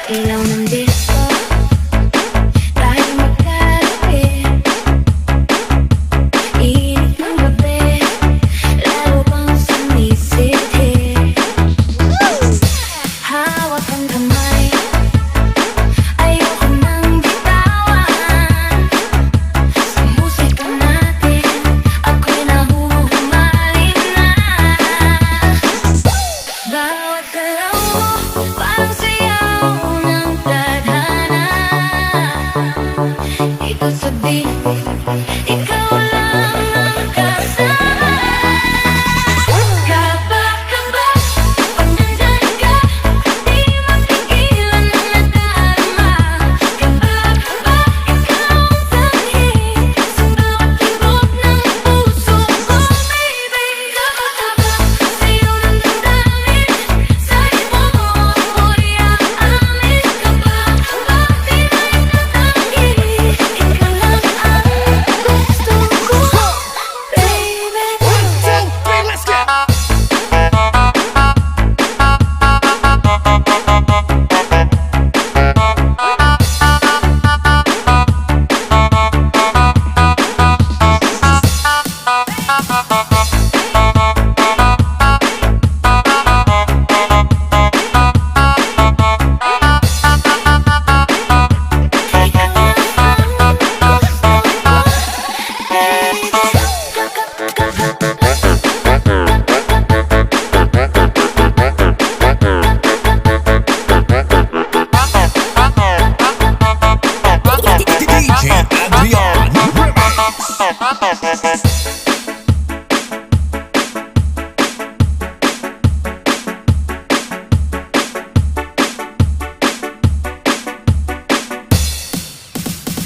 Ilaw ng disco, tayo magkalapit. Init ng gabi, lalo pang sumisipit. Hawak ang kamay, ayoko nang bitawan. Sa musika natin, ako'y nahuhumaling na. Bawat galaw mo, parang sayaw ng tadhana. Ito sabihin, ikaw lang ang kasama. Kaba-kaba, pag nandyan ka, di mapigilan ang nadarama. Kaba-kaba, ikaw ang sanhi sa bawat tibok ng puso ko, baby. Kaba-kaba, sayaw ng damdamin, sa ibo mo ako'y aamin. Kaba-kaba, di na itatanggi, ikaw lang ang gusto ko, baby. 1, 2, 3, let's go! DJ Adrian Remix.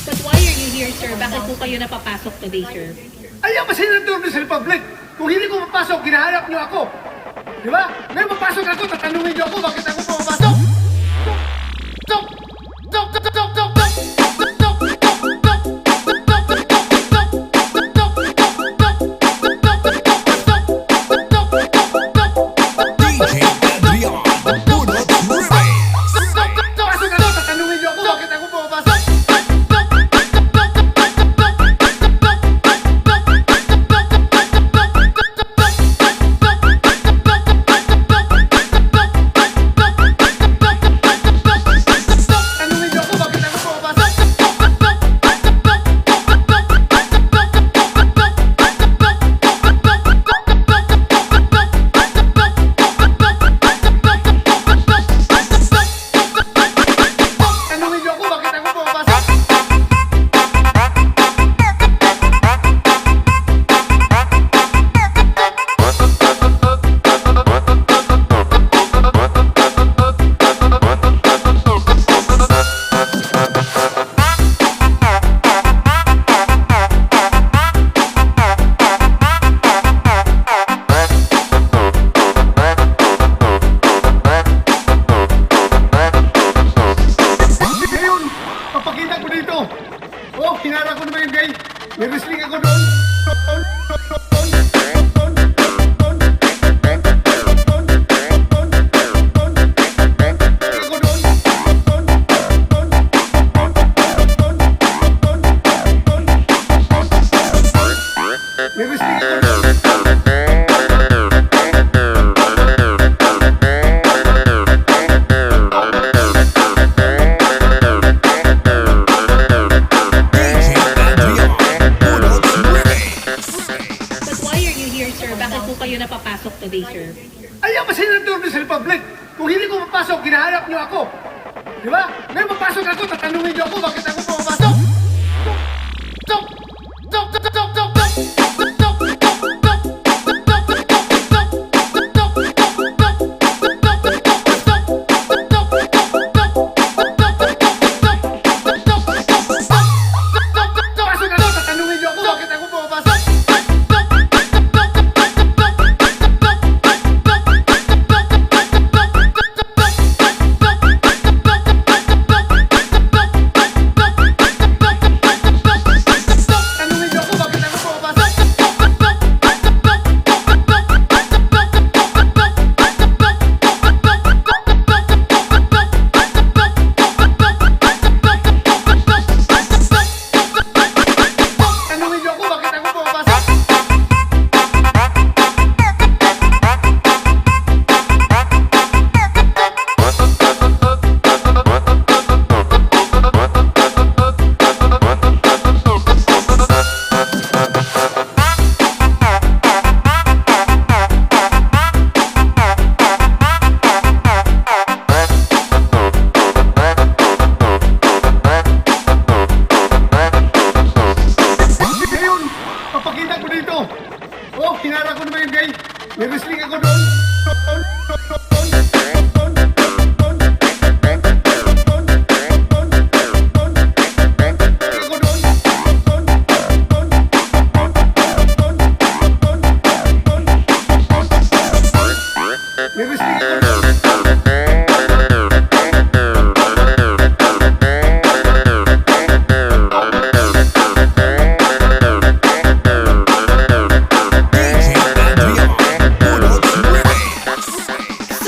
But why are you here, sir? Bakit po kayo napapasok today, sir? Ayaw kasi nandun sa Republic. Kung hindi ko mapasok, ginahanap niyo ako. Di ba? Ngayon mapasok ako, tatanungin niyo ako bakit ako pumapasok. Stop! Stop! Stop! Stop! Stop! DJ Adrian Bunot Remix. Tatanungin niyo ako bakit ako pumapasok. DJ Adrian Bunot Remix. But why are you here, sir? Bakit po kayo napapasok today, sir? Ayaw pa Senator ng Republic. Kung hindi ko mapasok, ginahanap niyo ako. Di ba? Ngayon papasok ako, tatanungin niyo ako, bakit ako pumapasok? Stop! Stop! Stop! Stop! Stop! Ngayon, papakita ko dito. Oh, hinara ko naman yung gay. May wrestling ako doon. May wrestling ako doon. DJ Adrian Bunot Remix.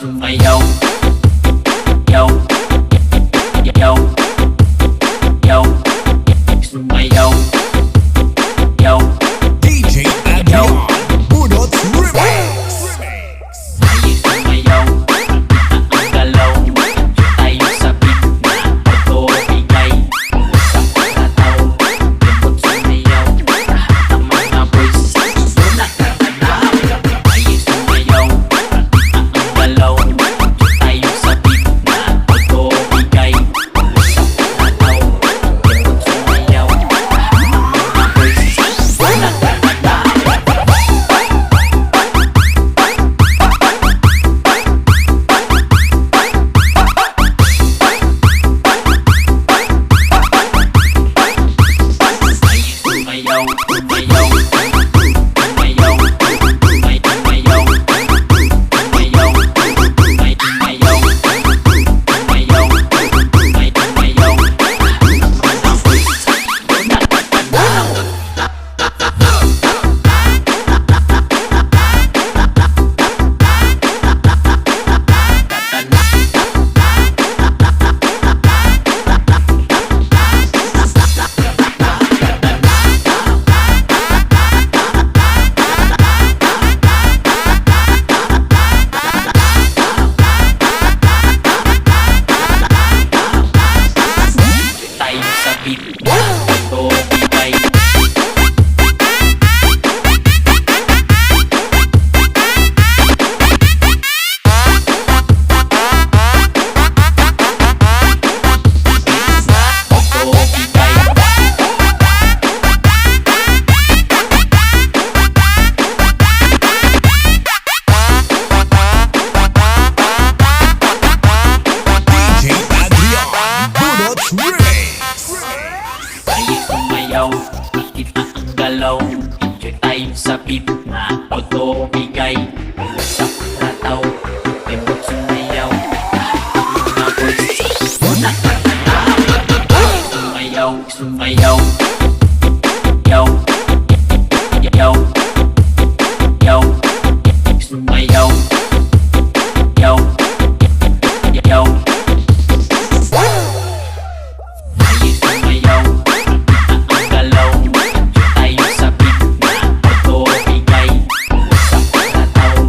sumayaw. Yaw, yaw, yaw, sumayaw. Yaw, DJ Adrian, Bunot Remix. tayo sumayaw. Ang galaw, tayo sa beat na ito bigay. Sa pagkataw, lupot sumayaw. Lahat ng mga boys nakakalaw. Tayo sumayaw. Ang galaw, tayo sa beat na ito bigay. Sa pagkataw, lupot sumayaw. Lahat ng mga boys nakakalaw. Sumayaw, sumayaw, sumayaw, sumayaw, sumayaw, tayo sa beat na ito bigay. Ito bigay. DJ Adrian, Bunot Remix. Tayo sumayaw, kita ang galaw. Enjoy tayo sa beat na ito bigay. Sa pagkataw, lembot sumayaw. Lahat ng mga boys nakakalaw. Tayo sumayaw, sumayaw. Yaw, yaw, yaw, sumayaw. Yaw, yaw, tayo sumayaw. Ang galaw, tayo sa beat na ito bigay. Sa pagkataw,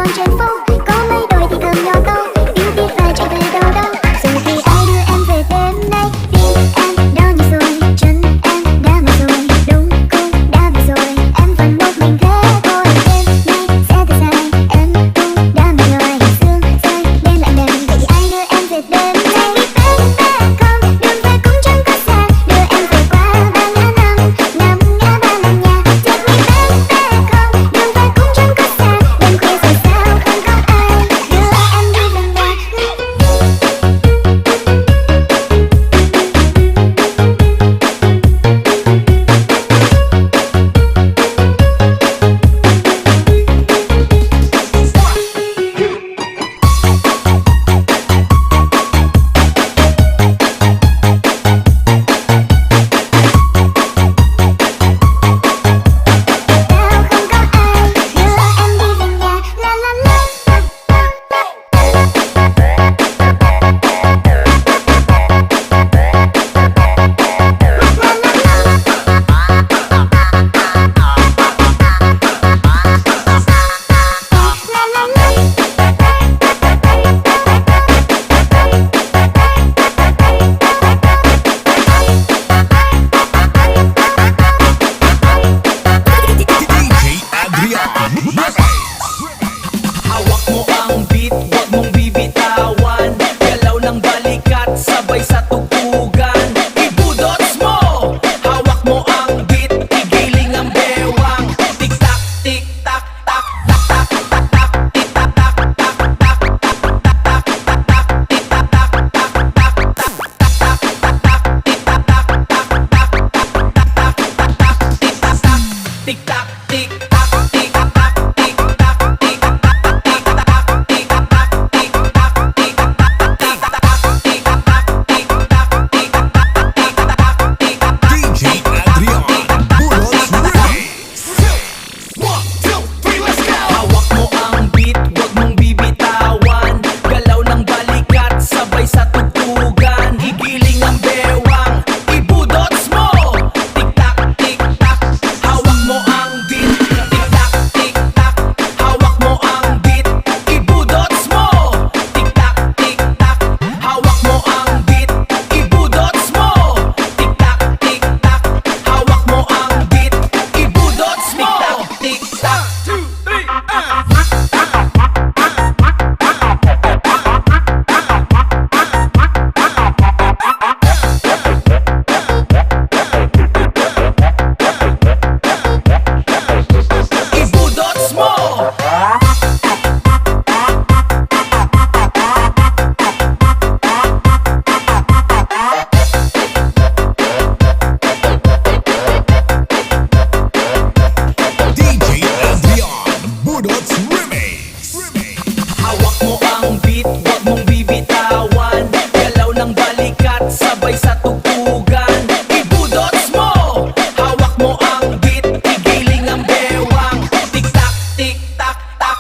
con trên phố. Có mấy đôi thì thơm nhỏ to, yêu biết và chạy về đâu đó. Rồi thì ai đưa em về đêm nay? Tim em đau như rồi, chân em đã mỏi rồi, đúng cũng đã về rồi. Em vẫn một mình thế thôi. Đêm nay sẽ thật dài, em cũng đã mệt rồi. Sương rơi đêm lạnh đêm, vậy thì ai đưa em về đêm nay? Đi bên ta không, đường về cũng chẳng có xa. Đưa em về qua ba ngã năm, năm ngã ba là nhà. Take me bên ta không, đường về cũng chẳng có xa. Đêm khuya rồi sao không có ai đưa em đi về nhà. Sao không có ai đưa em đi về nhà. La la la. DJ Adrian Remix. Hawak mo ang beat, wag mong bibitawan. Galaw ng balikat, sabay sa tutugan. Ibudots mo! Hawak mo ang beat, igiling ang bewang. Tik-tak, tik-tak, tak, tak, tak, tak, tak, tik-tak, tak, tak, tak, tak, tak, tak, tak, tik-tak, tak, tak, tak, tak, tak, tak, tak, tak, tik-tak, tak, tak, tak, tak, tak, tak, tak, tik-tak, tak, tik-tak, tik-tak, tik-tak, DJ Adrian Budots Remix. One, two, three, let's go! Hawak mo ang beat, wag mong bibitawan. Galaw ng balikat, sabay sa tugtugan. Igiling ang bewang, ibudots mo! Tik-tak, tik-tak, hawak mo ang beat. Tik-tak, tik-tak, hawak mo ang beat. Ibudots mo! Tik-tak, tik-tak, hawak mo ang beat. Ibudots mo! Tik-tak, tik-tak, hawak mo ang beat. Ibudots mo! Tik-tak, ibudots mo! DJ Adrian Budots Remix. Hawak mo ang beat, wag mong bibitawan. Galaw ng balikat, sabay sa tugtugan. Ibudots mo! Hawak mo ang beat, igiling ang bewang. Tik-tak, tik-tak, tak,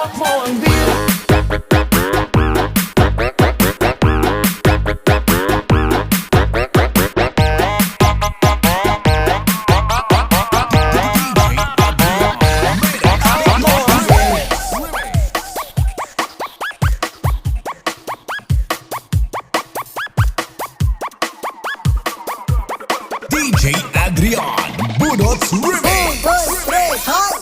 Stop mo ang beat. DJ Adrian Budots Remix. 2, 3, hoy!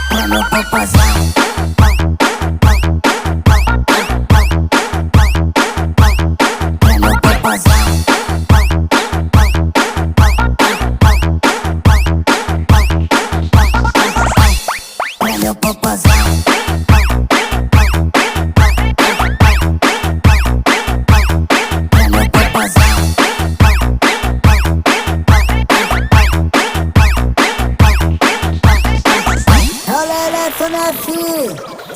Ano papasok? Ano papasok? Ano papasok? Ano papasok? Olha FNF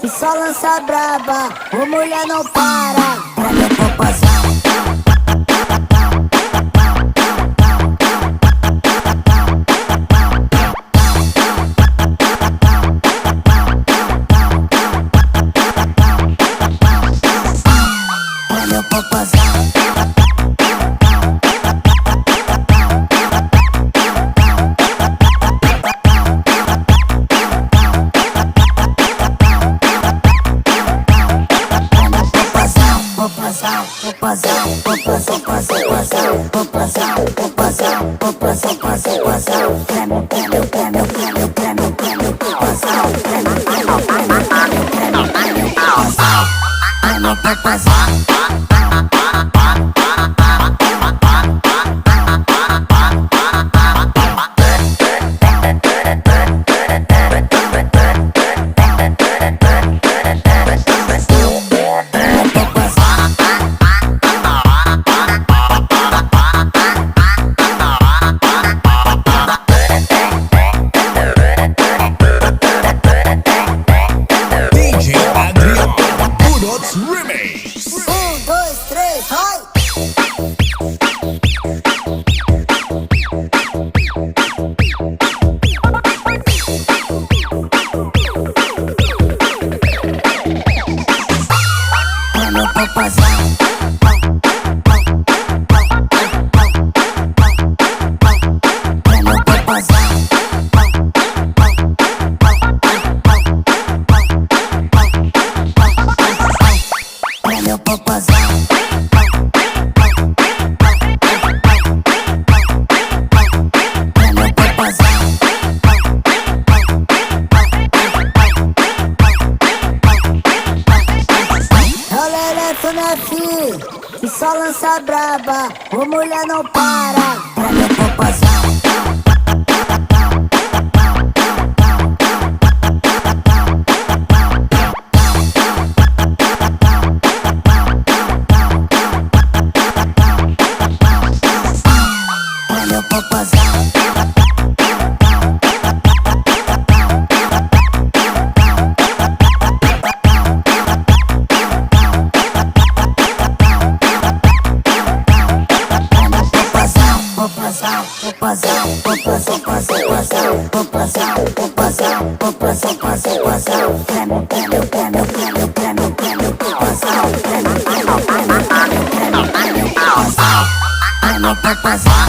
e só lança braba, o mulher não para. Ano papasok? Ano papasok? DJ Adrian Budots Remix. 1, 2, 3, hoy! Ano papasok? Ano papasok? Ano papasok? Ano papasok? Olha FNF e só lança braba, o mulher não para. Ano papasok? Ano papasok? Ano papasok?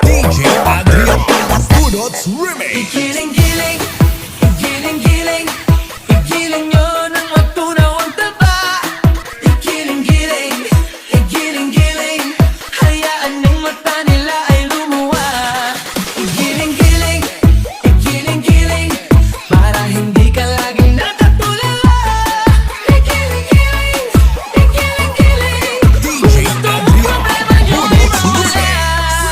DJ Adrian Budots Remix. Giling-giling, giling-giling, igiling nyo ng matunaw ang taba. Igiling-giling, giling-giling, hayaan ng mata nila ay lumuwa. Igiling-giling, giling-giling, para hindi ka laging nakatulala. Igiling-giling, giling-giling, DJ Adrian Budots Remix.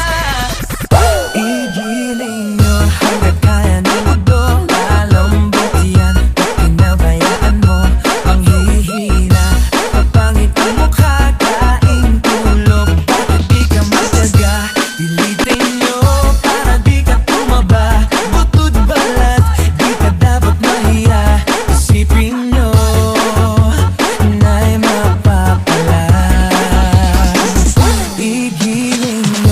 piling